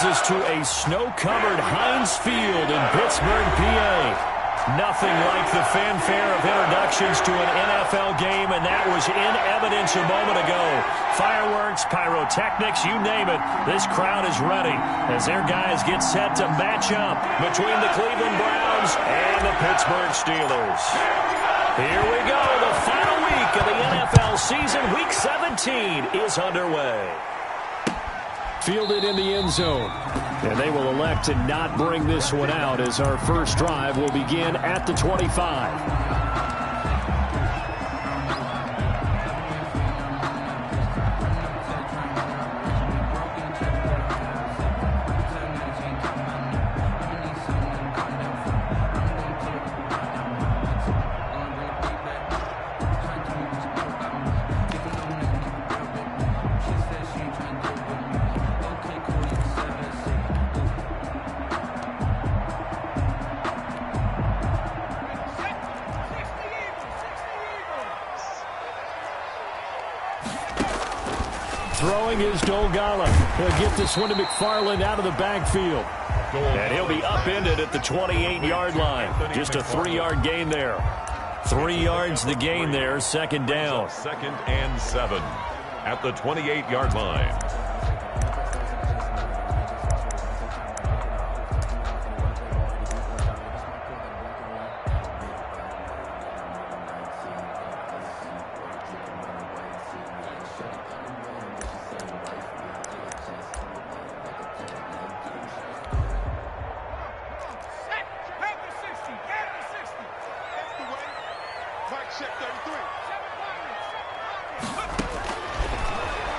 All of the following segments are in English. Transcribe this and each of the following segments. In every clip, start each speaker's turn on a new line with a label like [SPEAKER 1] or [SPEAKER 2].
[SPEAKER 1] brings us to a snow-covered Heinz Field in Pittsburgh, PA. Nothing like the fanfare of introductions to an NFL game, and that was in evidence a moment ago. Fireworks, pyrotechnics, you name it. This crowd is ready as their guys get set to match up between the Cleveland Browns and the Pittsburgh Steelers. Here we go. The final week of the NFL season, Week 17, is underway.
[SPEAKER 2] Fielded in the end zone. And they will elect to not bring this one out as our first drive will begin at the 25. Throwing is Dolgala. He'll get this one to McFarland out of the backfield.
[SPEAKER 1] And he'll be upended at the 28-yard line. Just a 3-yard gain there. 3 yards the gain there, second down.
[SPEAKER 3] 2nd and 7 at the 28-yard line.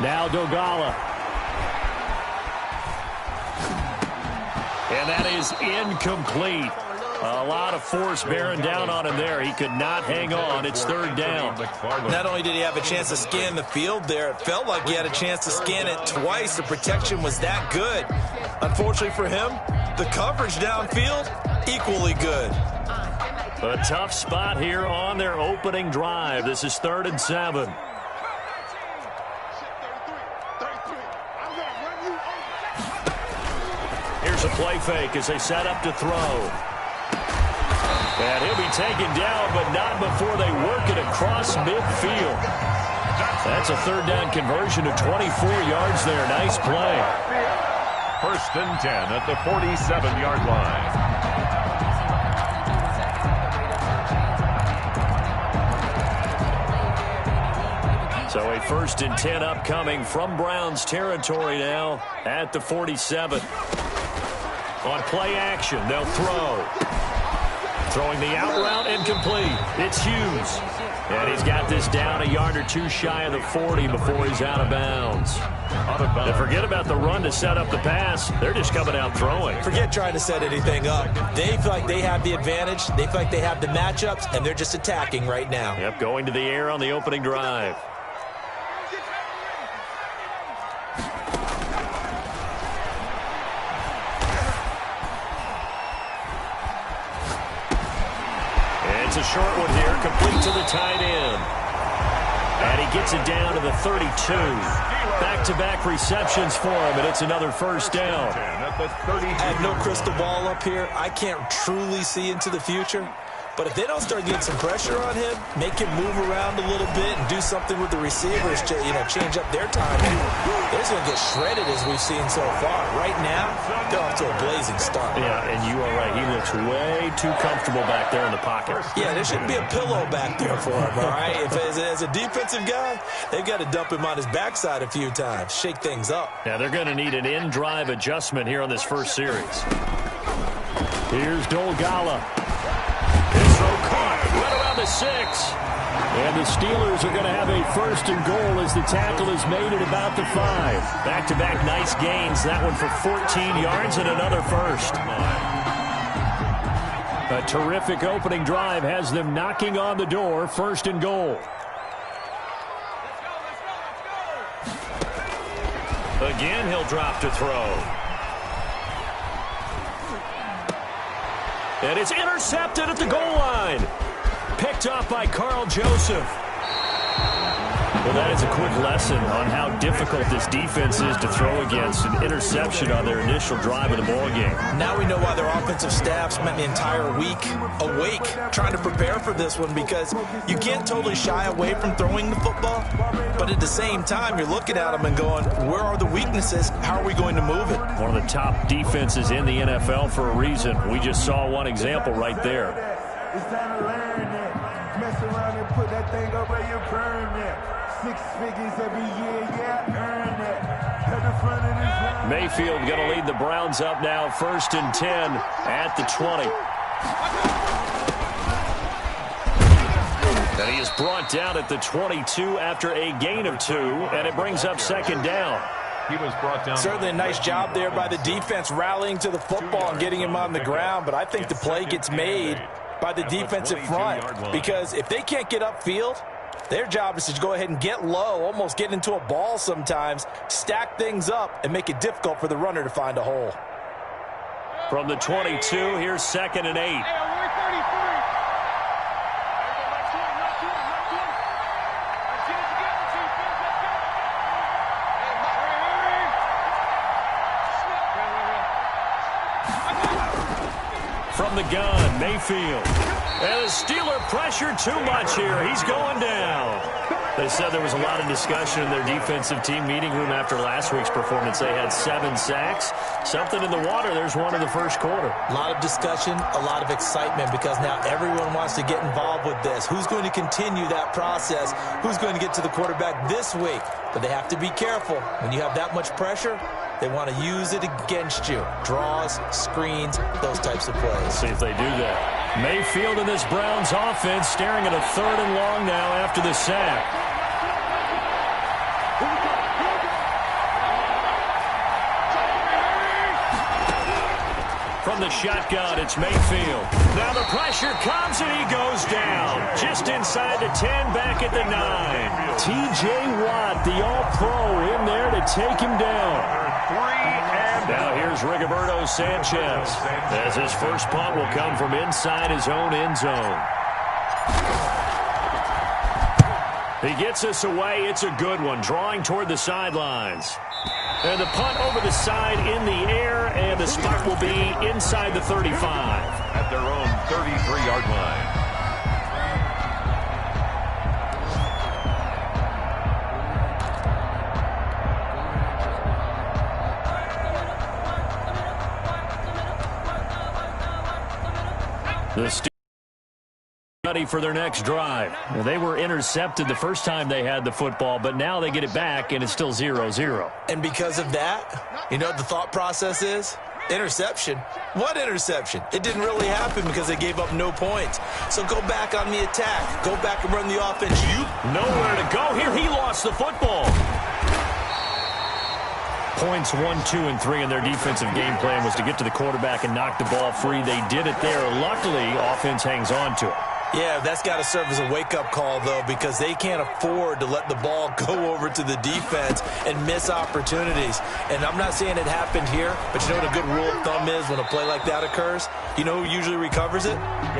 [SPEAKER 2] Now Dolgala.
[SPEAKER 1] And that is incomplete. A lot of force bearing down on him there. He could not hang on. It's third down.
[SPEAKER 4] Not only did he have a chance to scan the field there, it felt like he had a chance to scan it twice. The protection was that good. Unfortunately for him, the coverage downfield, equally good.
[SPEAKER 1] A tough spot here on their opening drive. This is 3rd and 7. Here's a play fake as they set up to throw. And he'll be taken down, but not before they work it across midfield. That's a 3rd down conversion of 24 yards there. Nice play.
[SPEAKER 3] 1st and 10 at the 47-yard line.
[SPEAKER 1] So a 1st and 10 upcoming from Browns territory now at the 47. On play action, they'll throw. Throwing the out route incomplete. It's Hughes. And he's got this down a yard or two shy of the 40 before he's out of bounds. And forget about the run to set up the pass. They're just coming out throwing.
[SPEAKER 4] Forget trying to set anything up. They feel like they have the advantage. They feel like they have the matchups, and they're just attacking right now.
[SPEAKER 1] Yep, going to the air on the opening drive. It's a short one here, complete to the tight end. And he gets it down to the 32. Back-to-back receptions for him, and it's another first down.
[SPEAKER 4] I have no crystal ball up here. I can't truly see into the future. But if they don't start getting some pressure on him, make him move around a little bit and do something with the receivers to, change up their timing, they're just going to get shredded as we've seen so far. Right now, they're off to a blazing start.
[SPEAKER 1] Yeah, and you are right. He looks way too comfortable back there in the pocket.
[SPEAKER 4] Yeah, there shouldn't be a pillow back there for him, all right? As a defensive guy, they've got to dump him on his backside a few times, shake things up.
[SPEAKER 1] Yeah, they're going to need an in-drive adjustment here on this first series. Here's Dolgala. His throw caught right around the 6.
[SPEAKER 2] And the Steelers are going to have a 1st and goal as the tackle is made at about the 5.
[SPEAKER 1] Back-to-back nice gains. That one for 14 yards and another first.
[SPEAKER 2] A terrific opening drive has them knocking on the door. 1st and goal.
[SPEAKER 1] Again, he'll drop to throw. And it's intercepted at the goal line. Picked off by Carl Joseph.
[SPEAKER 2] Well, that is a quick lesson on how difficult this defense is to throw against. An interception on their initial drive of the ball game.
[SPEAKER 4] Now we know why their offensive staff spent the entire week awake trying to prepare for this one, because you can't totally shy away from throwing the football, but at the same time, you're looking at them and going, where are the weaknesses? How are we going to move it?
[SPEAKER 2] One of the top defenses in the NFL for a reason. We just saw one example right there.
[SPEAKER 5] It's time to learn that. Mess around and put that thing up where you burn that. 6 figures every year, yeah, earn that. At the front of this line.
[SPEAKER 2] Mayfield going to lead the Browns up now, 1st and 10 at the 20. And he is brought down at the 22 after a gain of 2, and it brings up 2nd down.
[SPEAKER 3] He was brought down.
[SPEAKER 4] Certainly a nice job there by the defense rallying to the football and getting him on the ground, but I think the play gets made by the defensive front, because if they can't get upfield, their job is to go ahead and get low, almost get into a ball sometimes, stack things up, and make it difficult for the runner to find a hole.
[SPEAKER 2] From the 22, here's 2nd and 8. From the gun, Mayfield. And the Steeler pressure too much here. He's going down. They said there was a lot of discussion in their defensive team meeting room after last week's performance. They had 7 sacks. Something in the water. There's one in the first quarter.
[SPEAKER 4] A lot of discussion, a lot of excitement, because now everyone wants to get involved with this. Who's going to continue that process? Who's going to get to the quarterback this week? But they have to be careful. When you have that much pressure, they want to use it against you. Draws, screens, those types of plays.
[SPEAKER 2] See if they do that. Mayfield in this Browns offense staring at a 3rd and long now after the sack. From the shotgun, it's Mayfield. Now the pressure comes and he goes down. Just inside the 10, back at the 9. T.J. Watt, the all-pro, in there to take him down. Now here's Rigoberto Sanchez, as his first punt will come from inside his own end zone. He gets us away. It's a good one, drawing toward the sidelines. And the punt over the side in the air, and the spot will be inside the 35.
[SPEAKER 3] At their own 33-yard line.
[SPEAKER 2] The Steelers ready for their next drive. They were intercepted the first time they had the football, but now they get it back, and it's still 0-0.
[SPEAKER 4] And because of that, you know what the thought process is? Interception. What interception? It didn't really happen because they gave up no points. So go back on the attack. Go back and run the offense.
[SPEAKER 2] Nowhere to go here. He lost the football. Points 1, 2, and 3 in their defensive game plan was to get to the quarterback and knock the ball free. They did it there. Luckily, offense hangs on to it.
[SPEAKER 4] Yeah, that's got to serve as a wake-up call, though, because they can't afford to let the ball go over to the defense and miss opportunities. And I'm not saying it happened here, but you know what a good rule of thumb is when a play like that occurs? You know who usually recovers it?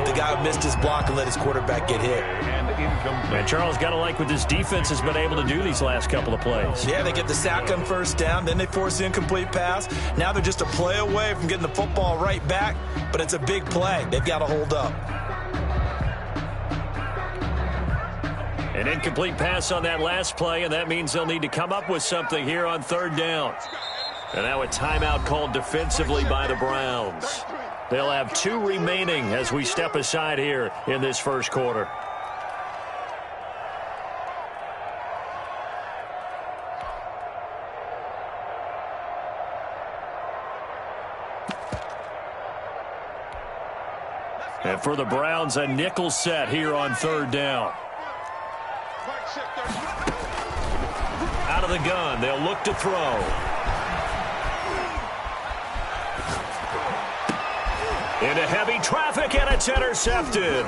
[SPEAKER 4] The guy who missed his block and let his quarterback get hit.
[SPEAKER 2] And Charles, got to like what this defense has been able to do these last couple of plays.
[SPEAKER 4] Yeah, they get the sack on first down, then they force the incomplete pass. Now they're just a play away from getting the football right back, but it's a big play. They've got to hold up.
[SPEAKER 2] An incomplete pass on that last play, and that means they'll need to come up with something here on 3rd down. And now a timeout called defensively by the Browns. They'll have 2 remaining as we step aside here in this first quarter. And for the Browns, a nickel set here on 3rd down. Out of the gun, they'll look to throw. Into heavy traffic, and it's intercepted.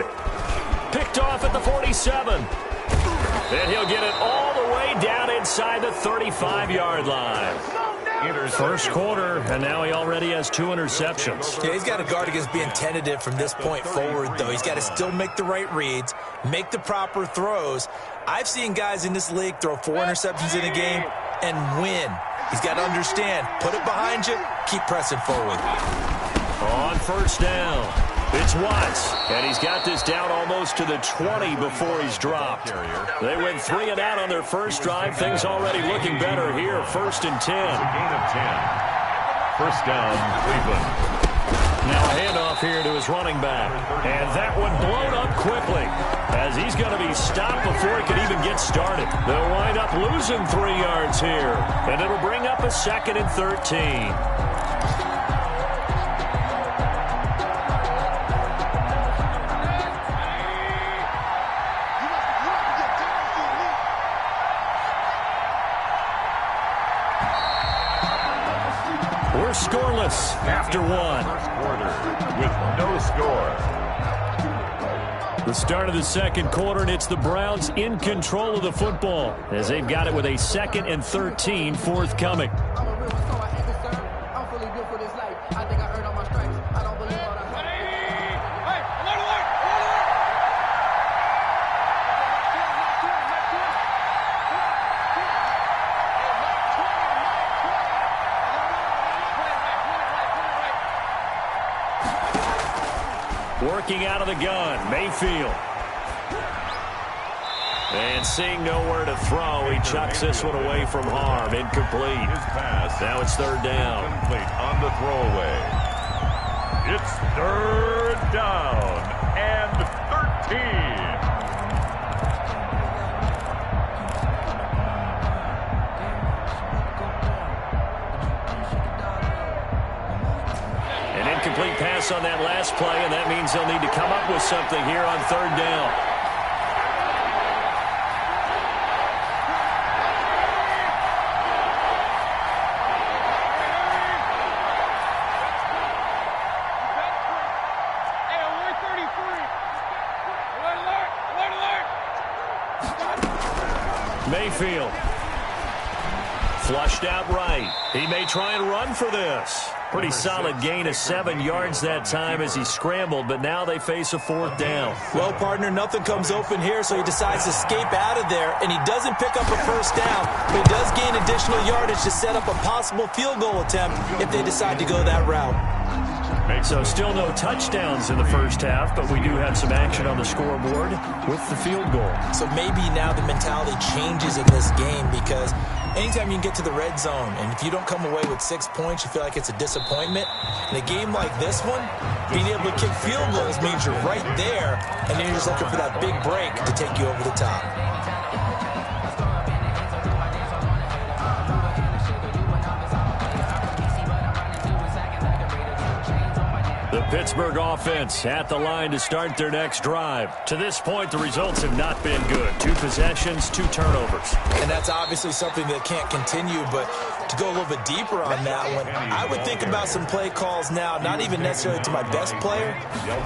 [SPEAKER 2] Picked off at the 47. And he'll get it all the way down inside the 35-yard line. First quarter, and now he already has 2 interceptions.
[SPEAKER 4] Yeah, he's got to guard against being tentative from this point forward, though. He's got to still make the right reads, make the proper throws, I've seen guys in this league throw 4 interceptions in a game and win. He's got to understand, put it behind you, keep pressing forward.
[SPEAKER 1] On first down, it's Watts, and he's got this down almost to the 20 before he's dropped. They went 3 and out on their first drive. Things already looking better here. 1st and 10.
[SPEAKER 3] Gain of 10. First down, Cleveland.
[SPEAKER 1] Now a handoff here to his running back. And that one blown up quickly as he's going to be stopped before he can even get started. They'll wind up losing 3 yards here. And it'll bring up a 2nd and 13. We're scoreless after 1.
[SPEAKER 3] First quarter with no score.
[SPEAKER 1] The start of the 2nd quarter, and it's the Browns in control of the football as they've got it with a 2nd and 13 forthcoming. Working out of the gun, Mayfield. And seeing nowhere to throw, he chucks this one away from harm. Incomplete.
[SPEAKER 3] His pass.
[SPEAKER 1] Now it's 3rd down.
[SPEAKER 3] Complete on the throwaway. It's 3rd down and 13.
[SPEAKER 1] Complete pass on that last play, and that means they'll need to come up with something here on 3rd down. Mayfield. Flushed out right. He may try and run for this. Pretty solid gain of 7 yards that time as he scrambled, but now they face a 4th down.
[SPEAKER 4] Well, partner, nothing comes open here, so he decides to escape out of there, and he doesn't pick up a first down, but he does gain additional yardage to set up a possible field goal attempt if they decide to go that route.
[SPEAKER 1] So still no touchdowns in the first half, but we do have some action on the scoreboard with the field goal.
[SPEAKER 4] So maybe now the mentality changes in this game because anytime you can get to the red zone, and if you don't come away with 6 points, you feel like it's a disappointment. In a game like this one, being able to kick field goals means you're right there, and then you're just looking for that big break to take you over the top.
[SPEAKER 1] The Pittsburgh offense at the line to start their next drive. To this point, the results have not been good. 2 possessions, 2 turnovers.
[SPEAKER 4] And that's obviously something that can't continue, but to go a little bit deeper on that one, I would think about some play calls now, not even necessarily to my best player,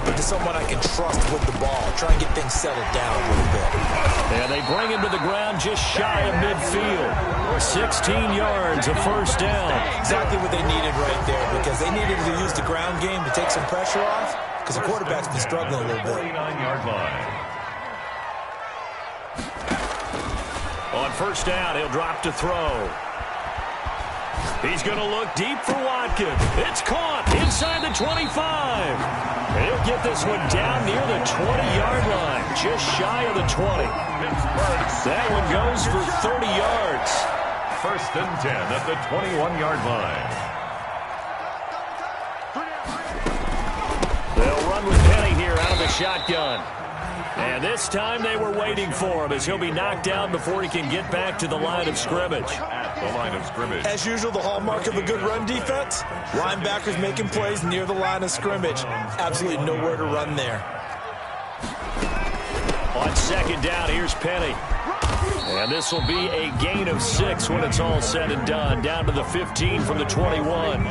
[SPEAKER 4] but to someone I can trust with the ball. Try and get things settled down a little bit.
[SPEAKER 1] And they bring him to the ground just shy of midfield. 16 yards, a first down.
[SPEAKER 4] Exactly what they needed right there, because they needed to use the ground game to take some pressure off, because the quarterback's been struggling a little bit.
[SPEAKER 3] 39-yard line.
[SPEAKER 1] On first down, he'll drop to throw. He's going to look deep for Watkins. It's caught inside the 25. He'll get this one down near the 20-yard line, just shy of the 20. That one goes for 30 yards.
[SPEAKER 3] 1st and 10 at the 21-yard line.
[SPEAKER 1] They'll run with Penny here out of the shotgun. And this time they were waiting for him as he'll be knocked down before he can get back to the line of scrimmage.
[SPEAKER 3] At the line of scrimmage.
[SPEAKER 4] As usual, the hallmark of a good run defense, linebackers making plays near the line of scrimmage. Absolutely nowhere to run there.
[SPEAKER 1] On 2nd down, here's Penny. And this will be a gain of 6 when it's all said and done. Down to the 15 from the 21.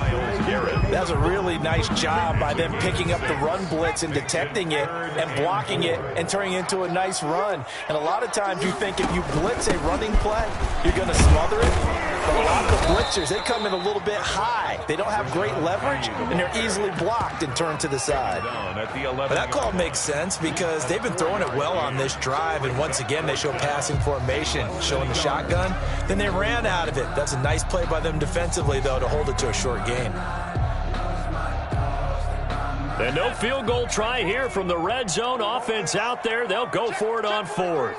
[SPEAKER 4] That's a really nice job by them picking up the run blitz and detecting it and blocking it and turning it into a nice run. And a lot of times you think if you blitz a running play, you're going to smother it. But a lot of the blitzers, they come in a little bit high. They don't have great leverage, and they're easily blocked and turned to the side. But that call makes sense because they've been throwing it well on this drive, and once again, they show passing formation, showing the shotgun. Then they ran out of it. That's a nice play by them defensively, though, to hold it to a short gain.
[SPEAKER 1] And no field goal try here from the red zone offense out there. They'll go for it on fourth.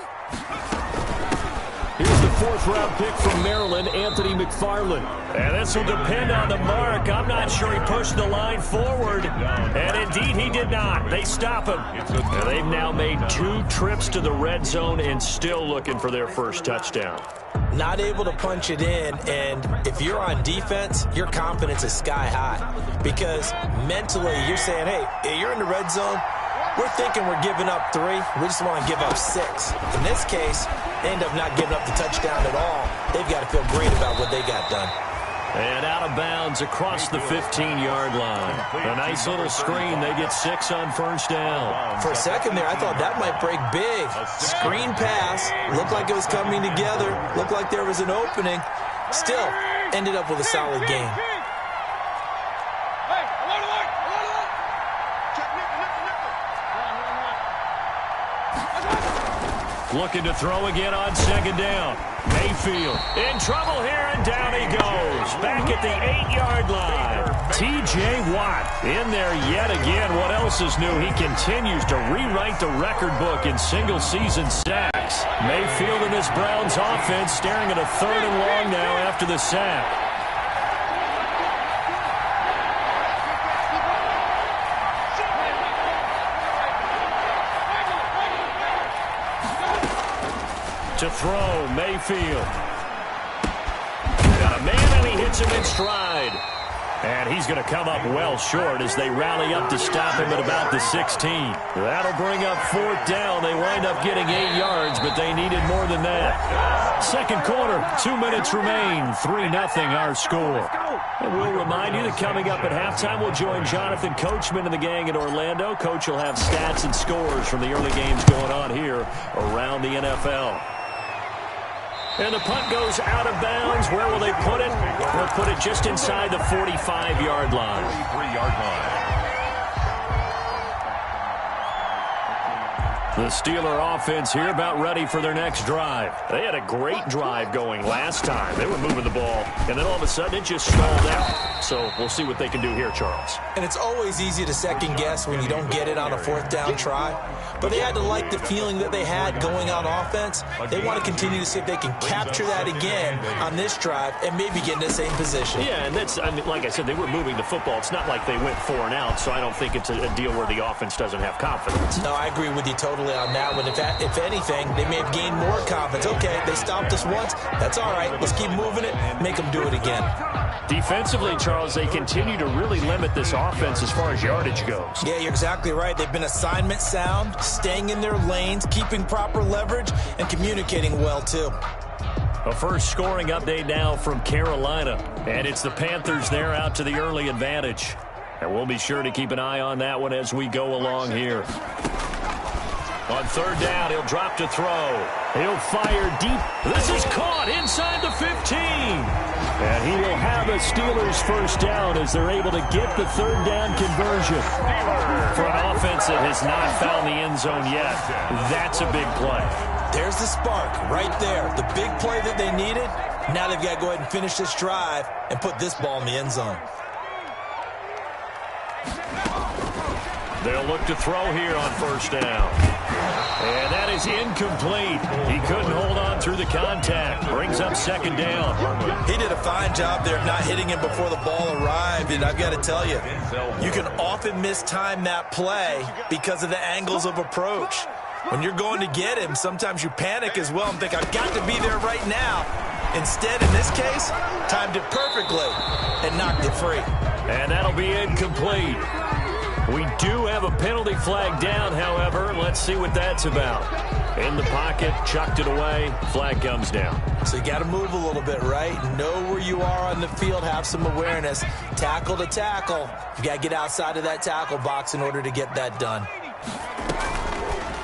[SPEAKER 1] Here's the fourth-round pick from Maryland, Anthony McFarland. And this will depend on the mark. I'm not sure he pushed the line forward. And indeed, he did not. They stop him. And they've now made 2 trips to the red zone and still looking for their first touchdown.
[SPEAKER 4] Not able to punch it in, and if you're on defense, your confidence is sky high. Because mentally, you're saying, hey, you're in the red zone. We're thinking we're giving up 3. We just want to give up 6. In this case, they end up not giving up the touchdown at all. They've got to feel great about what they got done.
[SPEAKER 1] And out of bounds across the 15-yard line. A nice little screen. They get 6 on first down.
[SPEAKER 4] For a second there, I thought that might break big. Screen pass. Looked like it was coming together. Looked like there was an opening. Still, ended up with a solid gain.
[SPEAKER 1] Looking to throw again on second down. Mayfield in trouble here, and down he goes. Back at the 8-yard line. T.J. Watt in there yet again. What else is new? He continues to rewrite the record book in single-season sacks. Mayfield and this Browns offense staring at a 3rd and long now after the sack. To throw, Mayfield. Got a man, and he hits him in stride. And he's going to come up well short as they rally up to stop him at about the 16. That'll bring up 4th down. They wind up getting 8 yards, but they needed more than that. Second quarter, 2 minutes remain. 3-0 our score. And we'll remind you that coming up at halftime, we'll join Jonathan Coachman and the gang in Orlando. Coach will have stats and scores from the early games going on here around the NFL. And the punt goes out of bounds. Where will they put it? They'll put it just inside the 45-yard line.
[SPEAKER 3] 43-yard line.
[SPEAKER 1] The Steeler offense here about ready for their next drive. They had a great drive going last time. They were moving the ball, and then all of a sudden it just stalled out. So we'll see what they can do here, Charles.
[SPEAKER 4] And it's always easy to second guess when you don't get it on a 4th down try. But they had to like the feeling that they had going on offense. They want to continue to see if they can capture that again on this drive and maybe get in the same position.
[SPEAKER 1] Yeah, and that's, I mean, like I said, they were moving the football. It's not like they went 4 and out, so I don't think it's a deal where the offense doesn't have confidence.
[SPEAKER 4] No, I agree with you totally on that one. If anything, they may have gained more confidence. Okay, they stopped us once. That's all right. Let's keep moving it, make them do it again.
[SPEAKER 1] Defensively, Charles, they continue to really limit this offense as far as yardage goes.
[SPEAKER 4] Yeah, you're exactly right. They've been assignment sound, staying in their lanes, keeping proper leverage, and communicating well, too.
[SPEAKER 1] A first scoring update now from Carolina. And it's the Panthers there out to the early advantage. And we'll be sure to keep an eye on that one as we go along here. On 3rd down, he'll drop to throw. He'll fire deep. This is caught inside the 15. And he will have a Steelers first down as they're able to get the 3rd down conversion. For an offense that has not found the end zone yet, that's a big play.
[SPEAKER 4] There's the spark right there. The big play that they needed. Now they've got to go ahead and finish this drive and put this ball in the end zone.
[SPEAKER 1] They'll look to throw here on first down. And that is incomplete. He couldn't hold on through the contact. Brings up 2nd down.
[SPEAKER 4] He did a fine job there of not hitting him before the ball arrived. And I've got to tell you, you can often mistime that play because of the angles of approach. When you're going to get him, sometimes you panic as well and think, I've got to be there right now. Instead, in this case, timed it perfectly and knocked it free.
[SPEAKER 1] And that'll be incomplete. We do have a penalty flag down, however. Let's see what that's about. In the pocket, chucked it away, flag comes down.
[SPEAKER 4] So you got to move a little bit, right? Know where you are on the field, have some awareness. Tackle to tackle. You got to get outside of that tackle box in order to get that done.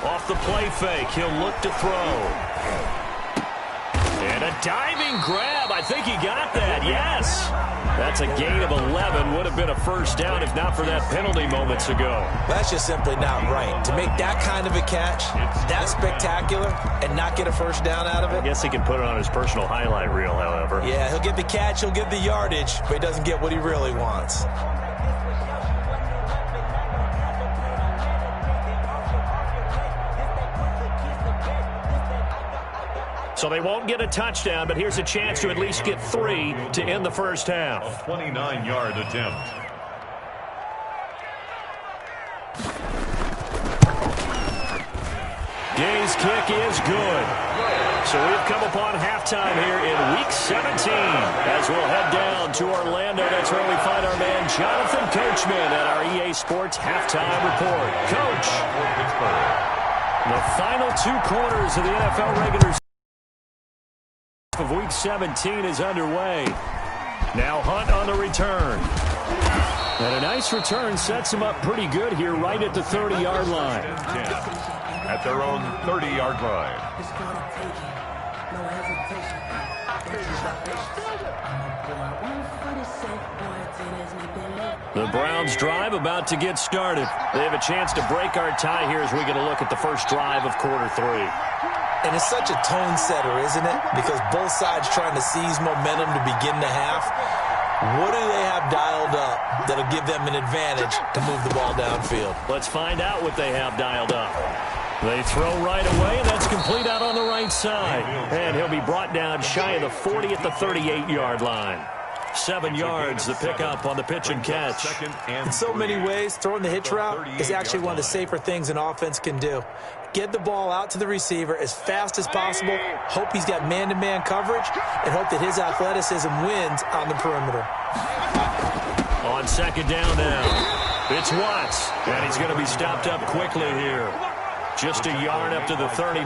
[SPEAKER 1] Off the play fake, he'll look to throw. And a diving grab. I think he got that, yes. That's a gain of 11. Would have been a first down if not for that penalty moments ago.
[SPEAKER 4] That's just simply not right. To make that kind of a catch, that spectacular, and not get a first down out of it.
[SPEAKER 1] I guess he can put it on his personal highlight reel, however.
[SPEAKER 4] Yeah, he'll get the catch, he'll get the yardage, but he doesn't get what he really wants.
[SPEAKER 1] So they won't get a touchdown, but here's a chance to at least get 3 to end the first half.
[SPEAKER 3] A 29-yard attempt.
[SPEAKER 1] Gay's kick is good. So we've come upon halftime here in Week 17. As we'll head down to Orlando, that's where we find our man Jonathan Coachman at our EA Sports Halftime Report. Coach, the final 2 quarters of the NFL regular season of Week 17 is underway. Now Hunt on the return. And a nice return sets him up pretty good here right at the 30-yard line.
[SPEAKER 3] At their own 30-yard line.
[SPEAKER 1] The Browns drive about to get started. They have a chance to break our tie here as we get a look at the first drive of quarter 3.
[SPEAKER 4] And it's such a tone setter, isn't it? Because both sides trying to seize momentum to begin the half. What do they have dialed up that'll give them an advantage to move the ball downfield?
[SPEAKER 1] Let's find out what they have dialed up. They throw right away, and that's complete out on the right side. And he'll be brought down shy of the 40 at the 38-yard line. 7 yards, the pickup on the pitch and catch.
[SPEAKER 4] In so many ways, throwing the hitch route is actually one of the safer things an offense can do. Get the ball out to the receiver as fast as possible, hope he's got man-to-man coverage, and hope that his athleticism wins on the perimeter.
[SPEAKER 1] On second down now, it's Watts, and he's going to be stopped up quickly here. Just a yard up to the 39.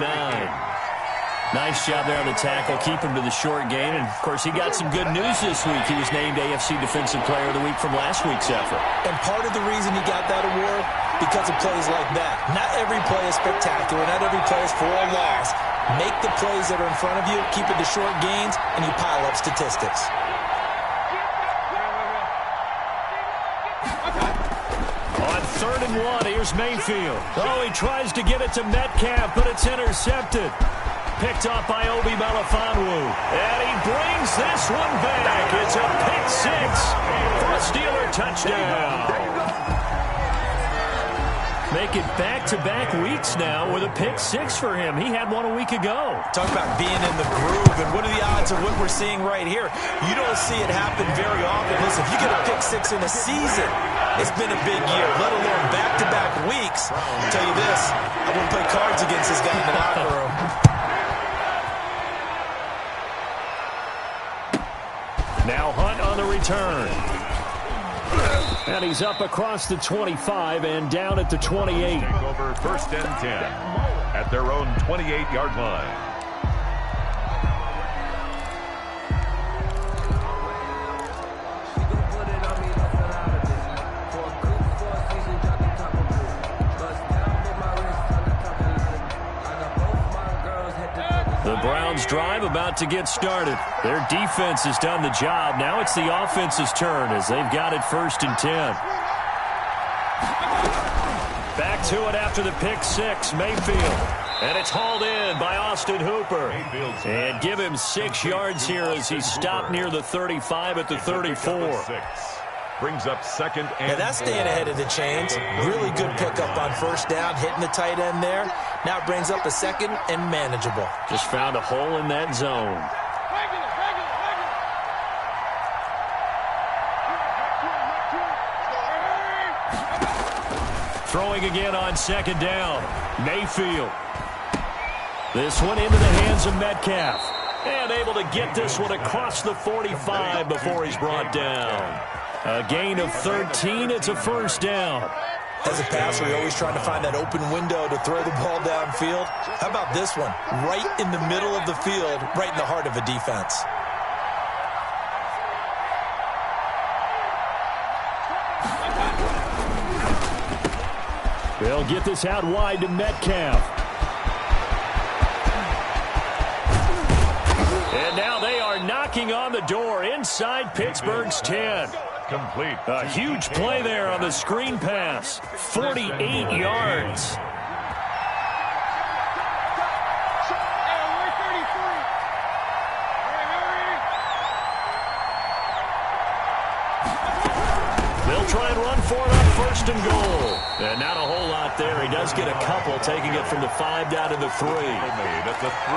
[SPEAKER 1] Nice job there on the tackle, keep him to the short gain. And, of course, he got some good news this week. He was named AFC Defensive Player of the Week from last week's effort.
[SPEAKER 4] And part of the reason he got that award, because of plays like that. Not every play is spectacular. Not every play is for a loss. Make the plays that are in front of you, keep it to short gains, and you pile up statistics.
[SPEAKER 1] On 3rd and 1, here's Mayfield. Oh, he tries to get it to Metcalf, but it's intercepted. Picked off by Obi Melifonwu. And he brings this one back. It's a pick 6 for a Steeler touchdown. Make it back-to-back weeks now with a pick 6 for him. He had one a week ago.
[SPEAKER 4] Talk about being in the groove, and what are the odds of what we're seeing right here? You don't see it happen very often. Listen, if you get a pick 6 in a season, it's been a big year, let alone back-to-back weeks. I'll tell you this, I wouldn't play cards against this guy in the locker room.
[SPEAKER 1] Now Hunt on the return. And he's up across the 25 and down at the 28.
[SPEAKER 3] Over 1st and 10 at their own 28-yard line.
[SPEAKER 1] The Browns drive about to get started. Their defense has done the job. Now it's the offense's turn as they've got it 1st and 10. Back to it after the pick 6, Mayfield. And it's hauled in by Austin Hooper. And give him 6 yards here as he's stopped near the 35 at the 34.
[SPEAKER 3] Brings up 2nd and
[SPEAKER 4] Yeah, that's staying ahead of the chains. Really good pickup on 1st down, hitting the tight end there. Now it brings up a 2nd and manageable.
[SPEAKER 1] Just found a hole in that zone. Throwing again on 2nd down. Mayfield. This one into the hands of Metcalf. And able to get this one across the 45 before he's brought down. A gain of 13. It's a 1st down.
[SPEAKER 4] As a passer, you're always trying to find that open window to throw the ball downfield. How about this one? Right in the middle of the field, right in the heart of a defense.
[SPEAKER 1] They'll get this out wide to Metcalf. And now they are knocked knocking on the door inside Pittsburgh's 10.
[SPEAKER 3] Complete.
[SPEAKER 1] A huge play there on the screen pass. 48 yards. They'll try and run for it on first and goal. And not a whole lot there. He does get a couple, taking it from the 5 down to the 3.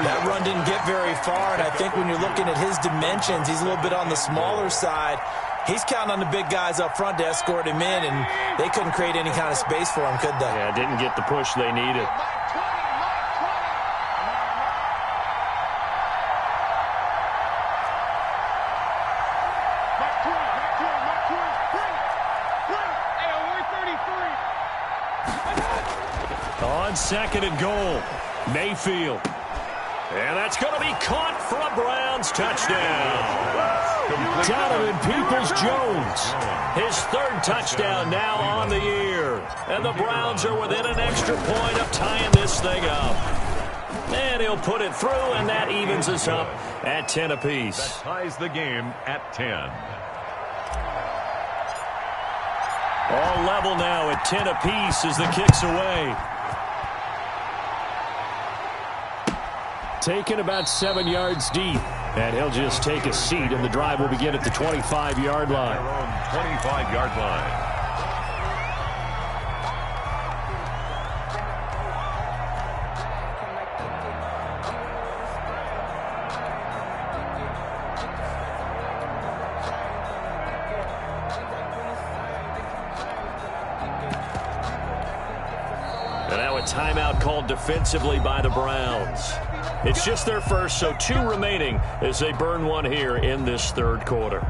[SPEAKER 4] That run didn't get very far, and I think when you're looking at his dimensions, he's a little bit on the smaller side. He's counting on the big guys up front to escort him in, and they couldn't create any kind of space for him, could they?
[SPEAKER 1] Yeah, didn't get the push they needed. On second and goal, Mayfield. And that's going to be caught for a Browns touchdown. Donovan Peoples-Jones, his 3rd touchdown now on the year. And the Browns are within an extra point of tying this thing up. And he'll put it through, and that evens us up at 10 apiece.
[SPEAKER 3] That ties the game at 10.
[SPEAKER 1] All level now at 10 apiece as the kick's away. Taken about 7 yards deep. And he'll just take a seat, and the drive will begin at the 25-yard line.
[SPEAKER 3] Their own 25-yard line.
[SPEAKER 1] And now a timeout called defensively by the Browns. It's just their first, so 2 remaining as they burn one here in this 3rd quarter.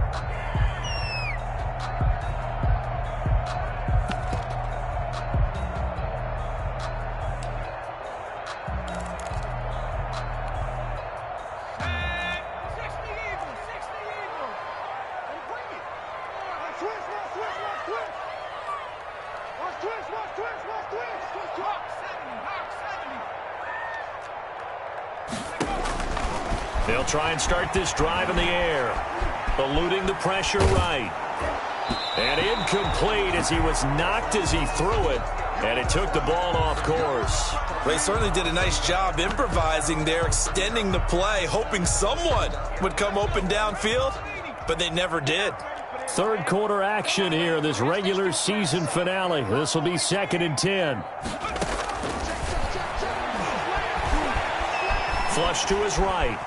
[SPEAKER 1] They'll try and start this drive in the air, eluding the pressure right. And incomplete as he was knocked as he threw it, and it took the ball off course.
[SPEAKER 4] They certainly did a nice job improvising there, extending the play, hoping someone would come open downfield, but they never did.
[SPEAKER 1] 3rd quarter action here, this regular season finale. This will be 2nd and 10. Flush to his right.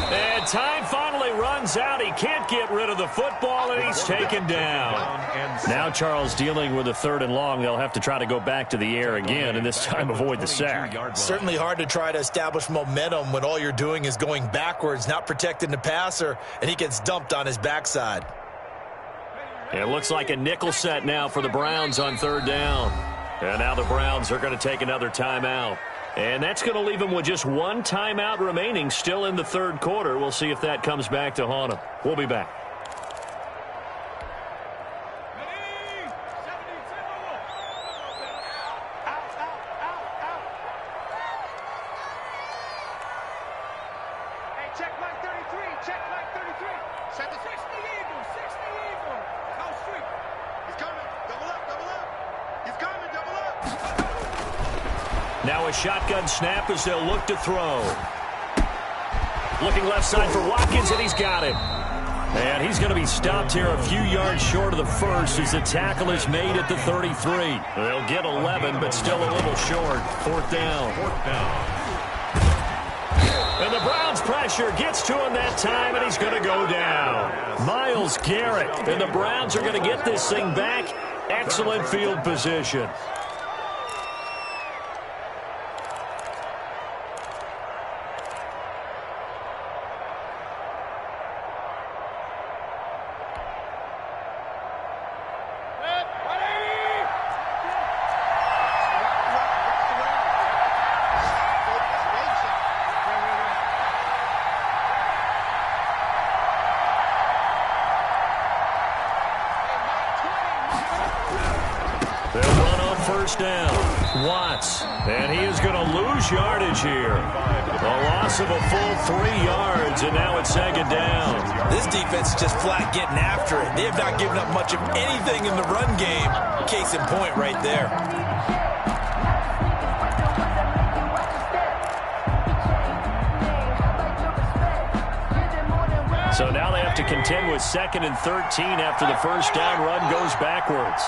[SPEAKER 1] And time finally runs out. He can't get rid of the football, and he's taken down. Now Charles dealing with a 3rd and long. They'll have to try to go back to the air again, and this time avoid the sack.
[SPEAKER 4] Certainly hard to try to establish momentum when all you're doing is going backwards, not protecting the passer, and he gets dumped on his backside.
[SPEAKER 1] It looks like a nickel set now for the Browns on 3rd down. And now the Browns are going to take another timeout. And that's going to leave them with just 1 timeout remaining still in the 3rd quarter. We'll see if that comes back to haunt them. We'll be back. Now a shotgun snap as they'll look to throw. Looking left side for Watkins, and he's got it. And he's going to be stopped here a few yards short of the first as the tackle is made at the 33. They'll get 11, but still a little short. 4th down. And the Browns pressure gets to him that time, and he's going to go down. Myles Garrett, and the Browns are going to get this thing back. Excellent field position. first down. Watts. And he is going to lose yardage here. A loss of a full 3 yards, and now it's second down.
[SPEAKER 4] This defense is just flat getting after it. They have not given up much of anything in the run game. Case in point right there.
[SPEAKER 1] So now they have to contend with 2nd and 13 after the first down run goes backwards.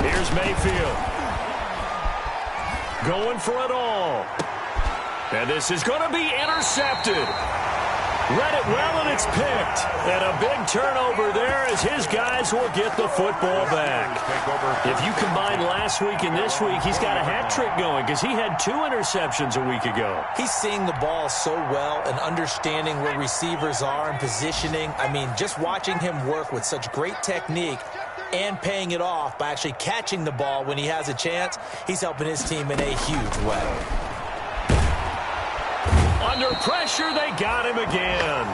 [SPEAKER 1] Here's Mayfield. Going for it all. And this is going to be intercepted. Read it well, and it's picked. And a big turnover there as his guys will get the football back. If you combine last week and this week, he's got a hat trick going because he had 2 interceptions a week ago.
[SPEAKER 4] He's seeing the ball so well and understanding where receivers are and positioning. I mean, just watching him work with such great technique and paying it off by actually catching the ball when he has a chance, he's helping his team in a huge way.
[SPEAKER 1] Under pressure, they got him again.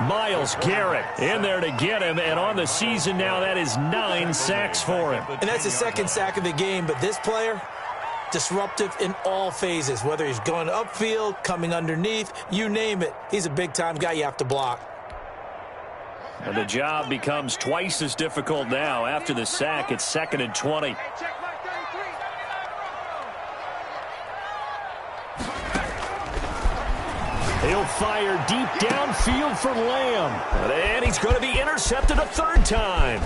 [SPEAKER 1] Myles Garrett in there to get him, and on the season now, that is 9 sacks for him.
[SPEAKER 4] And that's his 2nd sack of the game, but this player, disruptive in all phases, whether he's going upfield, coming underneath, you name it. He's a big-time guy you have to block.
[SPEAKER 1] And the job becomes twice as difficult now. After the sack, it's 2nd and 20. He'll fire deep downfield for Lamb. And he's going to be intercepted a 3rd time.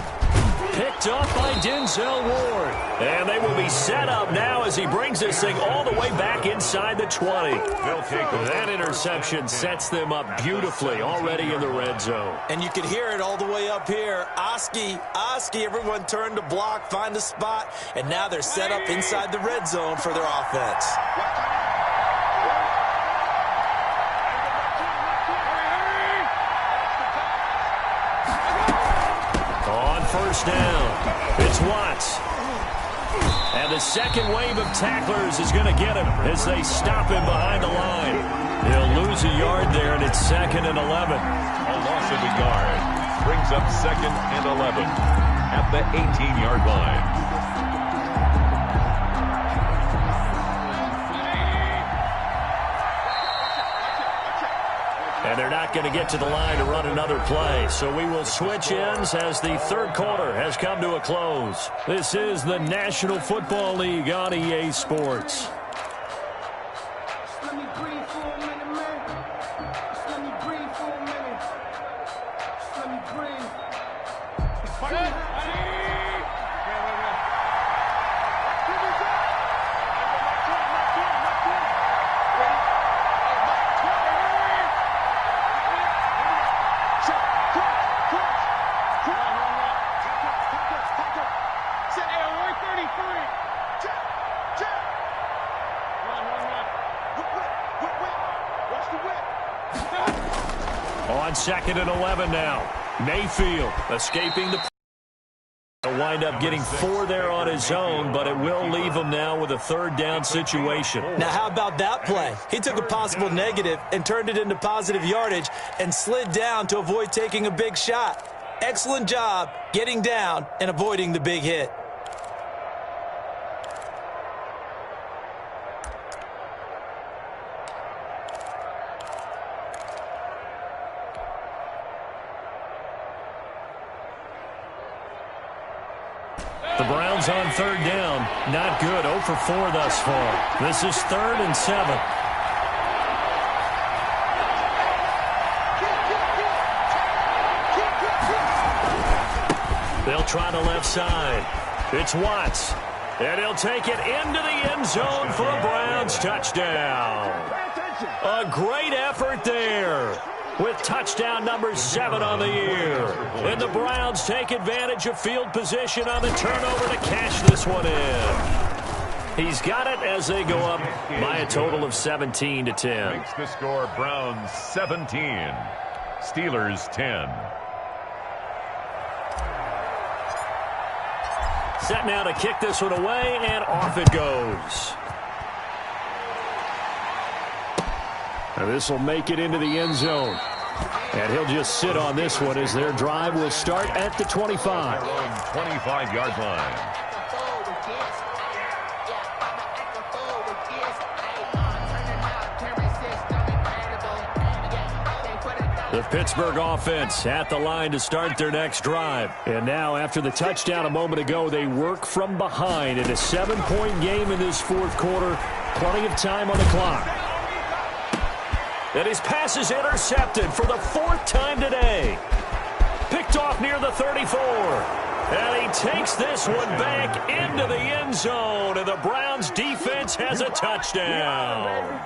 [SPEAKER 1] Picked off by Denzel Ward. And they will be set up now as he brings this thing all the way back inside the 20. That interception sets them up beautifully already in the red zone.
[SPEAKER 4] And you can hear it all the way up here. Oski, everyone turned to block, find a spot, and now they're set up inside the red zone for their offense.
[SPEAKER 1] First down. It's Watts. And the second wave of tacklers is going to get him as they stop him behind the line. He'll lose a yard there, and it's 2nd and 11.
[SPEAKER 3] A loss of a yard brings up 2nd and 11 at the 18-yard line.
[SPEAKER 1] And they're not going to get to the line to run another play. So we will switch ends as the 3rd quarter has come to a close. This is the National Football League on EA Sports.
[SPEAKER 6] Let me breathe for a minute, man. Let me breathe for a minute. Let me breathe.
[SPEAKER 1] On 2nd and 11 now. Mayfield escaping the... He'll wind up getting 4 there on his own, but it will leave him now with a 3rd down situation.
[SPEAKER 4] Now, how about that play? He took a possible negative and turned it into positive yardage and slid down to avoid taking a big shot. Excellent job getting down and avoiding the big hit.
[SPEAKER 1] The Browns on 3rd down. Not good. 0 for 4 thus far. This is 3rd and 7. They'll try the left side. It's Watts. And he'll take it into the end zone for a Browns touchdown. A great effort there, with touchdown number 7 on the year. And the Browns take advantage of field position on the turnover to cash this one in. He's got it as they go up by a total of 17-10.
[SPEAKER 3] Makes the score Browns 17, Steelers 10.
[SPEAKER 1] Set now to kick this one away, and off it goes. And this will make it into the end zone. And he'll just sit on this one as their drive will start at the 25.
[SPEAKER 3] 25-yard line.
[SPEAKER 1] The Pittsburgh offense at the line to start their next drive. And now, after the touchdown a moment ago, they work from behind in a 7-point game in this fourth quarter. Plenty of time on the clock. And his pass is intercepted for the fourth time today. Picked off near the 34. And he takes this one back into the end zone. And the Browns defense has a touchdown.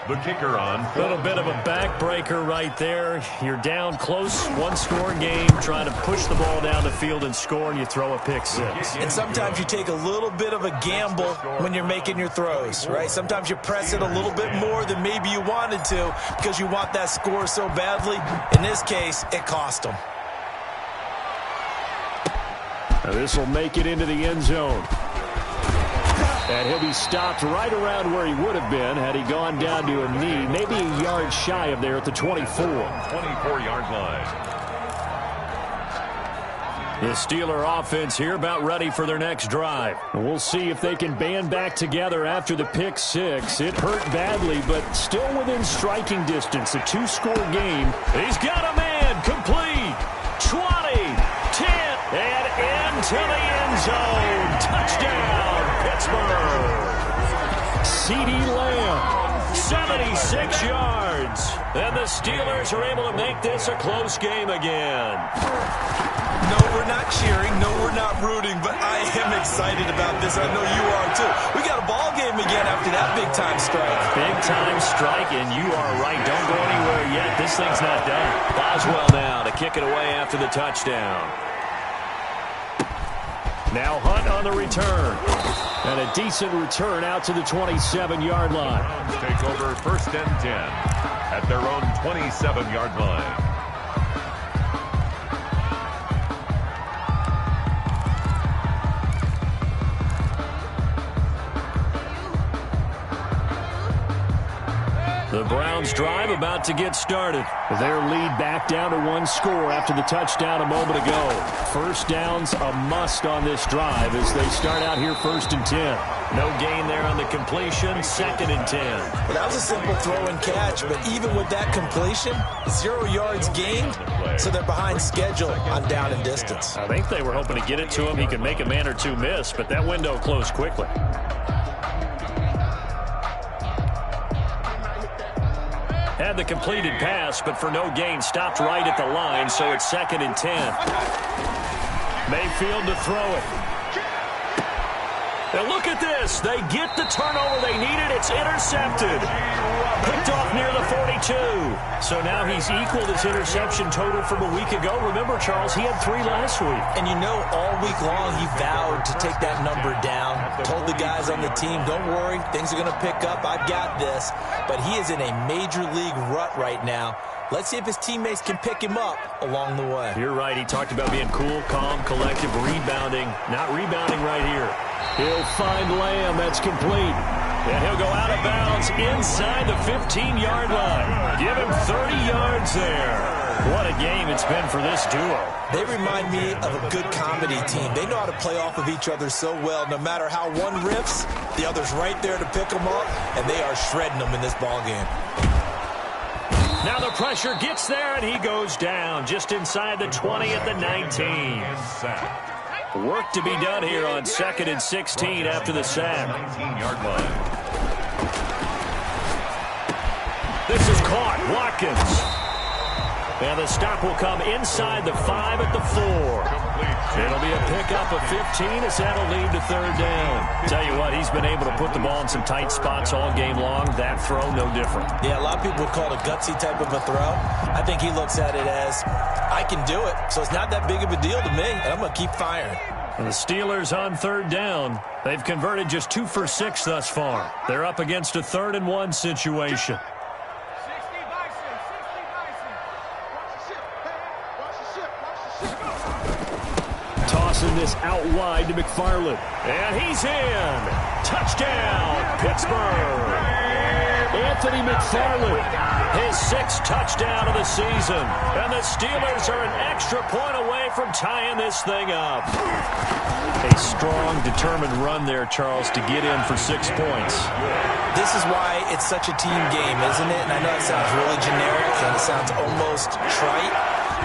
[SPEAKER 3] The kicker on.
[SPEAKER 1] A little bit of a backbreaker right there. You're down close, one-score game, trying to push the ball down the field and score, and you throw a pick six.
[SPEAKER 4] And sometimes you take a little bit of a gamble when you're making your throws, right? Sometimes you press it a little bit more than maybe you wanted to because you want that score so badly. In this case, it cost them.
[SPEAKER 1] Now this will make it into the end zone. And he'll be stopped right around where he would have been had he gone down to a knee, maybe a yard shy of there at the 24.
[SPEAKER 3] 24-yard line.
[SPEAKER 1] The Steeler offense here about ready for their next drive. We'll see if they can band back together after the pick six. It hurt badly, but still within striking distance. A two-score game. He's got a man complete. 20, 10, and into the end zone. Touchdown, Pittsburgh. CeeDee Lamb, 76 yards. And the Steelers are able to make this a close game again.
[SPEAKER 4] No, we're not cheering. No, we're not rooting, but I am excited about this. I know you are, too. We got a ball game again after that big-time strike.
[SPEAKER 1] Big-time strike, and you are right. Don't go anywhere yet. This thing's not done. Boswell now to kick it away after the touchdown. Now Hunt on the return. And a decent return out to the 27-yard line.
[SPEAKER 3] Take over first and 10 at their own 27-yard line.
[SPEAKER 1] The Browns drive about to get started. Their lead back down to one score after the touchdown a moment ago. First down's a must on this drive as they start out here first and 10. No gain there on the completion, second and 10.
[SPEAKER 4] Well, that was a simple throw and catch, but even with that completion, 0 yards gained, so they're behind schedule on down and distance.
[SPEAKER 1] I think they were hoping to get it to him. He could make a man or two miss, but that window closed quickly. Had the completed pass, but for no gain, stopped right at the line, so it's second and 10. Mayfield to throw it. Now look at this. They get the turnover they needed. It's intercepted. Picked off near the 42. So now he's equaled his interception total from a week ago. Remember, Charles, he had 3 last week.
[SPEAKER 4] And you know, all week long he vowed to take that number down. Told the guys on the team, don't worry, things are going to pick up. I've got this. But he is in a major league rut right now. Let's see if his teammates can pick him up along the way.
[SPEAKER 1] You're right. He talked about being cool, calm, collective, rebounding. Not rebounding right here. He'll find Lamb. That's complete. And he'll go out of bounds inside the 15-yard line. Give him 30 yards there. What a game it's been for this duo.
[SPEAKER 4] They remind me of a good comedy team. They know how to play off of each other so well. No matter how one rips, the other's right there to pick them up, and they are shredding them in this ballgame.
[SPEAKER 1] Now the pressure gets there, and he goes down just inside the 20 at the 19. Work to be done here on second and 16 after the sack.
[SPEAKER 3] 19-yard line.
[SPEAKER 1] This is caught. Watkins. And the stop will come inside the 5 at the 4. It'll be a pickup of 15 as that'll lead to third down. Tell you what, he's been able to put the ball in some tight spots all game long. That throw, no different.
[SPEAKER 4] Yeah, a lot of people would call it a gutsy type of a throw. I think he looks at it as, I can do it, so it's not that big of a deal to me, and I'm going to keep firing.
[SPEAKER 1] And the Steelers on third down. They've converted just 2 for 6 thus far. They're up against a 3rd and 1 situation. Tossing this out wide to McFarland. And he's in. Touchdown, Pittsburgh. Anthony McFarland. His 6th touchdown of the season. And the Steelers are an extra point away from tying this thing up. A strong, determined run there, Charles, to get in for 6 points.
[SPEAKER 4] This is why it's such a team game, isn't it? And I know it sounds really generic and it sounds almost trite,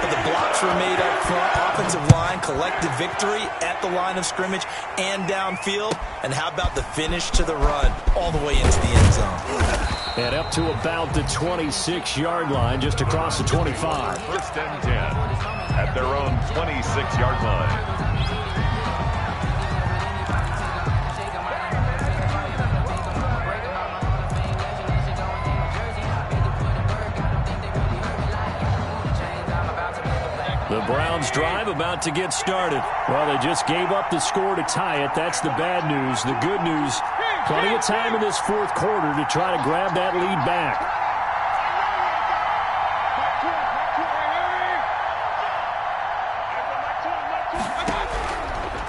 [SPEAKER 4] but the blocks were made up front. Offensive line, collective victory at the line of scrimmage and downfield. And how about the finish to the run all the way into the end zone?
[SPEAKER 1] And up to about the 26-yard line, just across the 25.
[SPEAKER 3] 1st and 10 at their own 26-yard line.
[SPEAKER 1] The Browns drive about to get started. Well, they just gave up the score to tie it. That's the bad news. The good news, plenty of time in this 4th quarter to try to grab that lead back.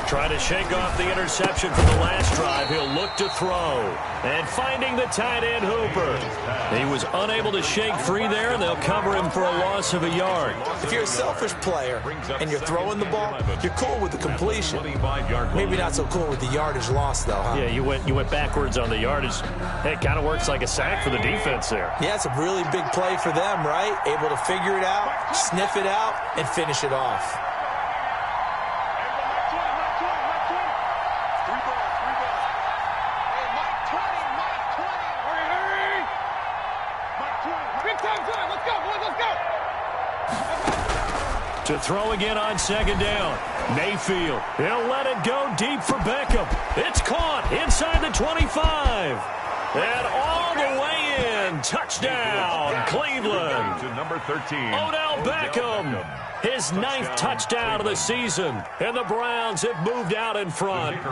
[SPEAKER 1] Trying to shake off the interception from the last drive. He'll look to throw. And finding the tight end, Hooper. He was unable to shake free there, and they'll cover him for a loss of a yard.
[SPEAKER 4] If you're a selfish player and you're throwing the ball, you're cool with the completion. Maybe not so cool with the yardage loss, though, huh?
[SPEAKER 1] Yeah, you went backwards on the yardage. Hey, it kind of works like a sack for the defense there.
[SPEAKER 4] Yeah, it's a really big play for them, right? Able to figure it out, sniff it out, and finish it off.
[SPEAKER 1] To throw again on 2nd down. Mayfield. He'll let it go deep for Beckham. It's caught inside the 25. And all the way in. Touchdown, Cleveland.
[SPEAKER 3] To number 13.
[SPEAKER 1] Odell Beckham. His 9th touchdown of the season. And the Browns have moved out in front.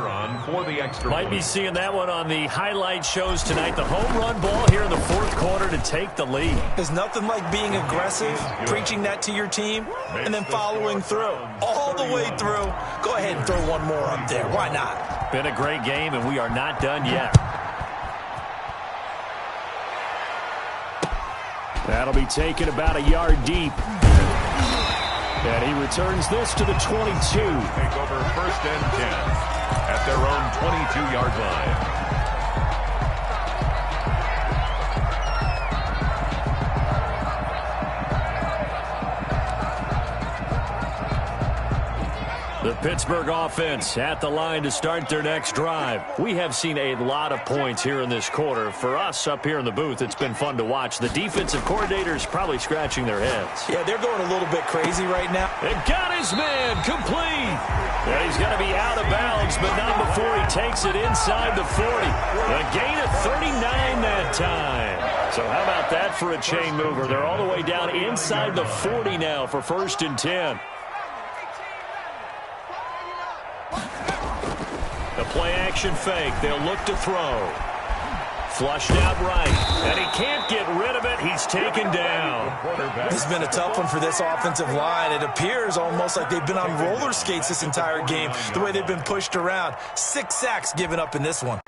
[SPEAKER 1] Might be seeing that one on the highlight shows tonight. The home run ball here in the 4th quarter to take the lead.
[SPEAKER 4] There's nothing like being aggressive, preaching that to your team, and then following through. All the way through. Go ahead and throw one more up there. Why not?
[SPEAKER 1] Been a great game, and we are not done yet. That'll be taken about a yard deep. And he returns this to the 22.
[SPEAKER 3] Take over 1st and 10 at their own 22-yard line.
[SPEAKER 1] The Pittsburgh offense at the line to start their next drive. We have seen a lot of points here in this quarter. For us up here in the booth, it's been fun to watch. The defensive coordinators probably scratching their heads.
[SPEAKER 4] Yeah, they're going a little bit crazy right now.
[SPEAKER 1] And got his man complete. And he's going to be out of bounds, but not before he takes it inside the 40. A gain of 39 that time. So how about that for a chain mover? They're all the way down inside the 40 now for 1st and 10. The play-action fake. They'll look to throw. Flushed out right. And he can't get rid of it. He's taken down.
[SPEAKER 4] This has been a tough one for this offensive line. It appears almost like they've been on roller skates this entire game, the way they've been pushed around. 6 sacks given up in this one.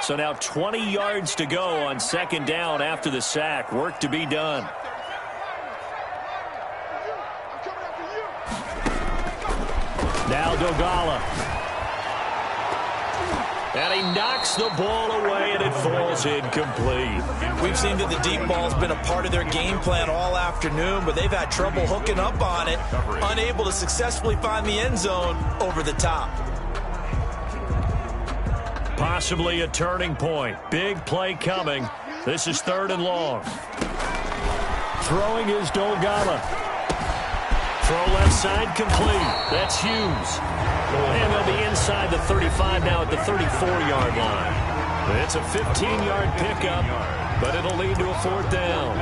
[SPEAKER 1] So now 20 yards to go on 2nd down after the sack. Work to be done. Now Dogala. And he knocks the ball away, and it falls incomplete.
[SPEAKER 4] We've seen that the deep ball's been a part of their game plan all afternoon, but they've had trouble hooking up on it, unable to successfully find the end zone over the top.
[SPEAKER 1] Possibly a turning point. Big play coming. This is 3rd and long. Throwing is Dogala. Throw left side complete. That's Hughes. And they'll be inside the 35 now at the 34-yard line. It's a 15-yard pickup, but it'll lead to a 4th down.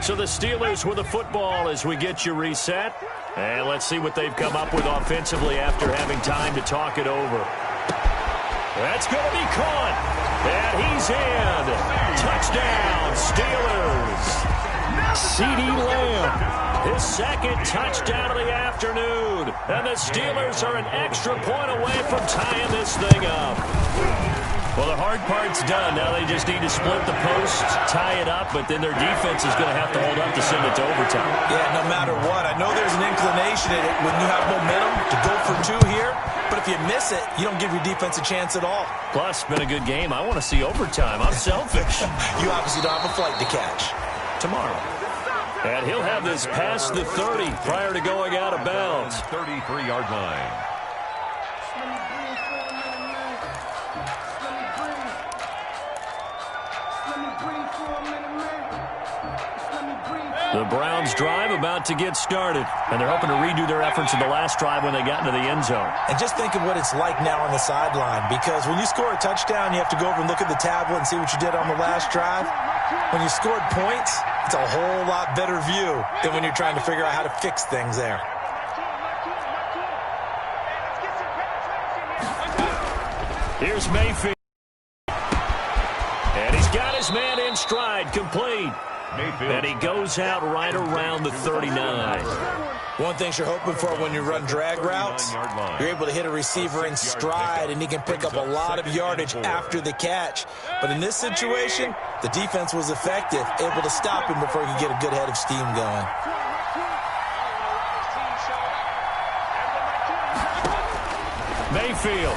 [SPEAKER 1] So the Steelers with the football as we get you reset. And let's see what they've come up with offensively after having time to talk it over. That's going to be caught. And he's in. Touchdown, Steelers. CeeDee Lamb, his 2nd touchdown of the afternoon. And the Steelers are an extra point away from tying this thing up. Well, the hard part's done. Now they just need to split the posts, tie it up, but then their defense is going to have to hold up to send it to overtime.
[SPEAKER 4] Yeah, no matter what. I know there's an inclination in it when you have momentum to go for two here, but if you miss it, you don't give your defense a chance at all.
[SPEAKER 1] Plus, been a good game. I want to see overtime. I'm selfish.
[SPEAKER 4] You obviously don't have a flight to catch.
[SPEAKER 1] Tomorrow. And he'll have this past the 30 prior to going out of bounds.
[SPEAKER 3] 33-yard line.
[SPEAKER 1] The Browns drive about to get started, and they're hoping to redo their efforts in the last drive when they got into the end zone.
[SPEAKER 4] And just think of what it's like now on the sideline, because when you score a touchdown, you have to go over and look at the tablet and see what you did on the last drive. When you scored points, it's a whole lot better view than when you're trying to figure out how to fix things there.
[SPEAKER 1] Here's Mayfield. And he's got his man in stride, complete.
[SPEAKER 3] Mayfield.
[SPEAKER 1] And he goes out right around the 39.
[SPEAKER 4] One thing you're hoping for when you run drag routes, you're able to hit a receiver in stride, and he can pick up a lot of yardage after the catch. But in this situation, the defense was effective, able to stop him before he could get a good head of steam going.
[SPEAKER 1] Mayfield.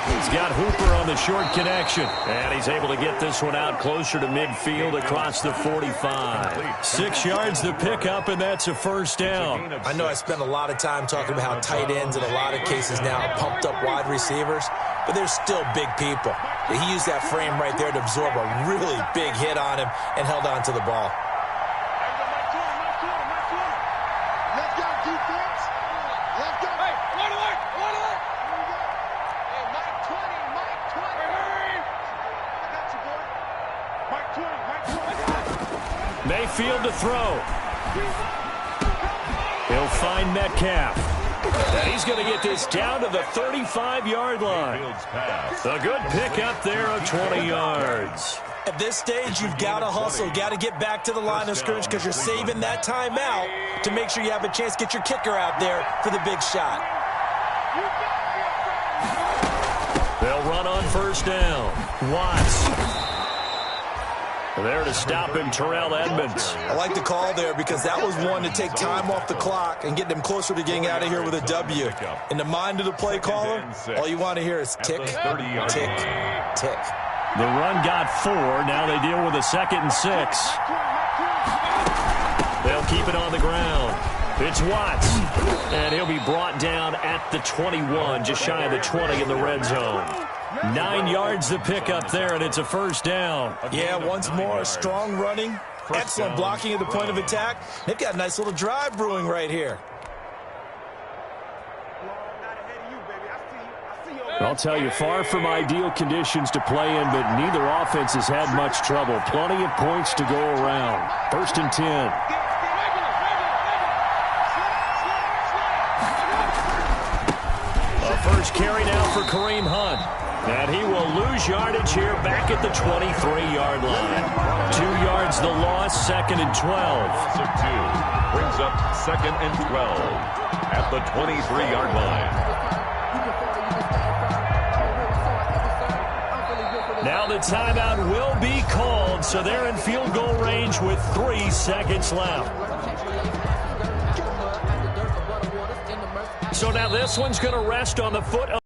[SPEAKER 1] He's got Hooper on the short connection, and he's able to get this one out closer to midfield across the 45. 6 yards to pick up, and that's a first down.
[SPEAKER 4] I know I spent a lot of time talking about how tight ends in a lot of cases now are pumped up wide receivers, but they're still big people. He used that frame right there to absorb a really big hit on him and held on to the ball.
[SPEAKER 1] Mayfield to throw. He'll find Metcalf. And he's going to get this down to the 35-yard line. A good pick up there of 20 yards.
[SPEAKER 4] At this stage, you've got to hustle, got to get back to the line of scrimmage because you're saving that timeout to make sure you have a chance to get your kicker out there for the big shot.
[SPEAKER 1] They'll run on first down. Watts. There to stop him, Terrell Edmonds.
[SPEAKER 4] I like the call there because that was one to take time off the clock and get them closer to getting out of here with a W. In the mind of the play caller, all you want to hear is tick, tick, tick.
[SPEAKER 1] The run got 4. Now they deal with a 2nd and 6. They'll keep it on the ground. It's Watts. And he'll be brought down at the 21, just shy of the 20 in the red zone. 9 yards to pick up there, and it's a first down.
[SPEAKER 4] Yeah, once more, strong running, excellent blocking at the point of attack. They've got a nice little drive brewing right here.
[SPEAKER 1] I'll tell you, far from ideal conditions to play in, but neither offense has had much trouble. Plenty of points to go around. 1st and 10. A first carry now for Kareem Hunt. And he will lose yardage here back at the 23-yard line. 2 yards the loss, 2nd and 12.
[SPEAKER 3] Loss of 2 brings up 2nd and 12 at the 23-yard line.
[SPEAKER 1] Now the timeout will be called, so they're in field goal range with 3 seconds left. So now this one's going to rest on the foot of